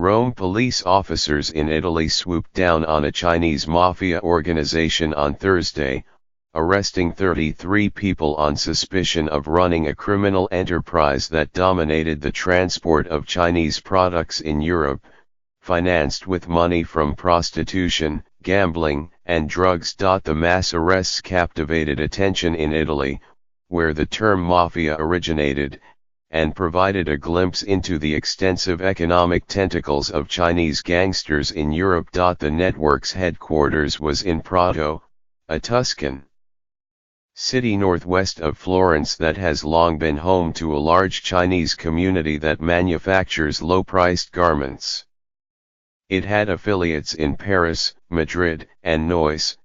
Rome police officers in Italy swooped down on a Chinese mafia organization on Thursday, arresting 33 people on suspicion of running a criminal enterprise that dominated the transport of Chinese products in Europe, financed with money from prostitution, gambling, and drugs. The mass arrests captivated attention in Italy, where the term mafia originated, and provided a glimpse into the extensive economic tentacles of Chinese gangsters in Europe. The network's headquarters was in Prato, a Tuscan city northwest of Florence that has long been home to a large Chinese community that manufactures low-priced garments. It had affiliates in Paris, Madrid, and Neuss,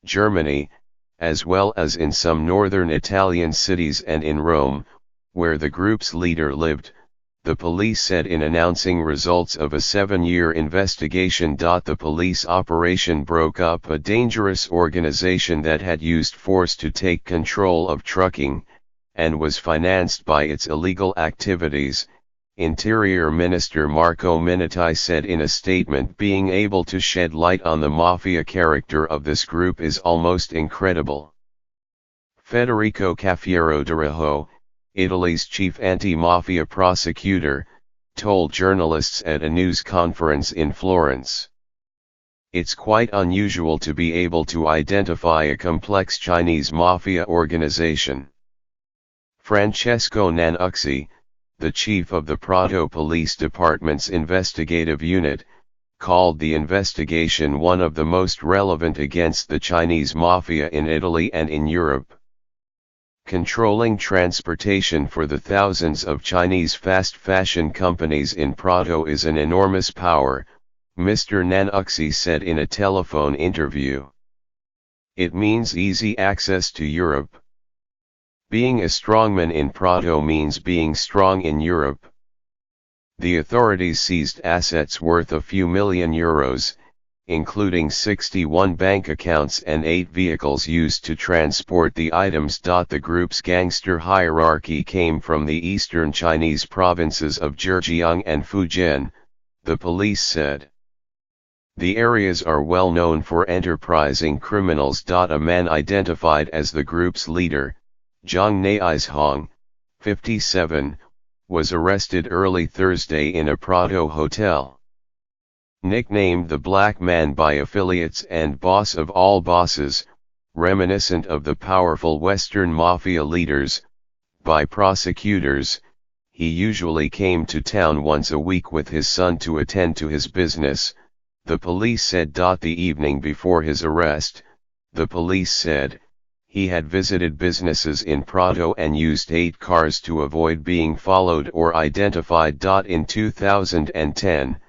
Germany, as well as in some northern Italian cities and in Rome, where the group's leader lived, the police said in announcing results of a 7-year investigation. The police operation broke up a dangerous organization that had used force to take control of trucking, and was financed by its illegal activities, Interior Minister Marco Minniti said in a statement. Being able to shed light on the mafia character of this group is almost incredible. Federico Cafiero d'Arajo, Italy's chief anti-mafia prosecutor, told journalists at a news conference in Florence. It's quite unusual to be able to identify a complex Chinese mafia organization. Francesco Nanucci, the chief of the Prato Police Department's investigative unit, called the investigation one of the most relevant against the Chinese mafia in Italy and in Europe. Controlling transportation for the thousands of Chinese fast fashion companies in Prato is an enormous power, Mr. Nanucci said in a telephone interview. It means easy access to Europe. Being a strongman in Prato means being strong in Europe. The authorities seized assets worth a few million euros, including 61 bank accounts and 8 vehicles used to transport the items. The group's gangster hierarchy came from the eastern Chinese provinces of Zhejiang and Fujian, the police said. The areas are well known for enterprising criminals. A man identified as the group's leader, Zhang Neishong, 57, was arrested early Thursday in a Prato hotel. Nicknamed the Black Man by affiliates and boss of all bosses, reminiscent of the powerful Western mafia leaders, by prosecutors, he usually came to town once a week with his son to attend to his business, the police said. The evening before his arrest, the police said, he had visited businesses in Prato and used 8 cars to avoid being followed or identified. In 2010,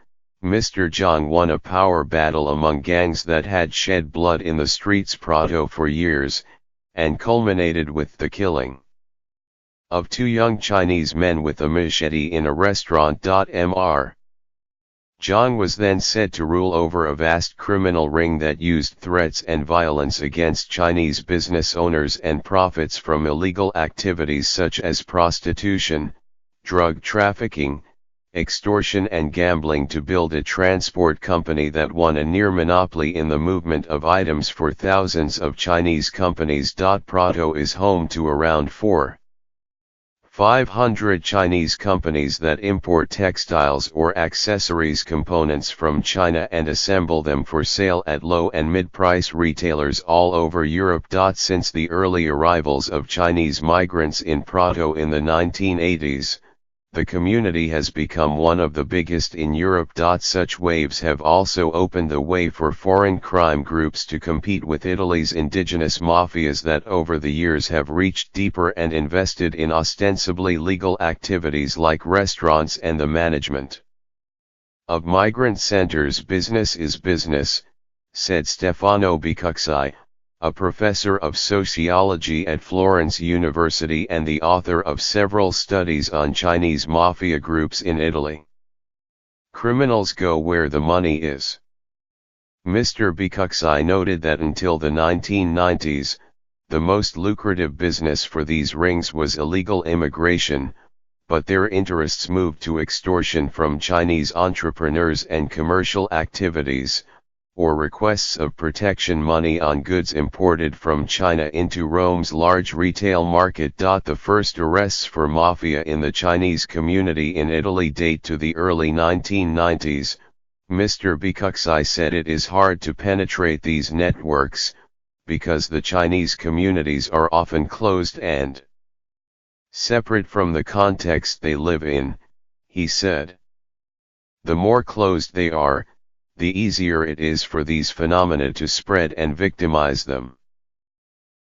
Mr. Zhang won a power battle among gangs that had shed blood in the streets Prato for years, and culminated with the killing of 2 young Chinese men with a machete in a restaurant. Mr. Zhang was then said to rule over a vast criminal ring that used threats and violence against Chinese business owners and profits from illegal activities such as prostitution, drug trafficking, extortion and gambling to build a transport company that won a near monopoly in the movement of items for thousands of Chinese companies. Prato is home to around 500 Chinese companies that import textiles or accessories components from China and assemble them for sale at low and mid-price retailers all over Europe. Since the early arrivals of Chinese migrants in Prato in the 1980s, the community has become one of the biggest in Europe. Such waves have also opened the way for foreign crime groups to compete with Italy's indigenous mafias that over the years have reached deeper and invested in ostensibly legal activities like restaurants and the management of migrant centers. Business is business, said Stefano Bicucci, a professor of sociology at Florence University and the author of several studies on Chinese mafia groups in Italy. Criminals go where the money is. Mr. Bicucci noted that until the 1990s, the most lucrative business for these rings was illegal immigration, but their interests moved to extortion from Chinese entrepreneurs and commercial activities, or requests of protection money on goods imported from China into Rome's large retail market. The first arrests for Mafia in the Chinese community in Italy date to the early 1990s. Mr. Bicuxi said it is hard to penetrate these networks, because the Chinese communities are often closed and separate from the context they live in, he said. The more closed they are, the easier it is for these phenomena to spread and victimize them.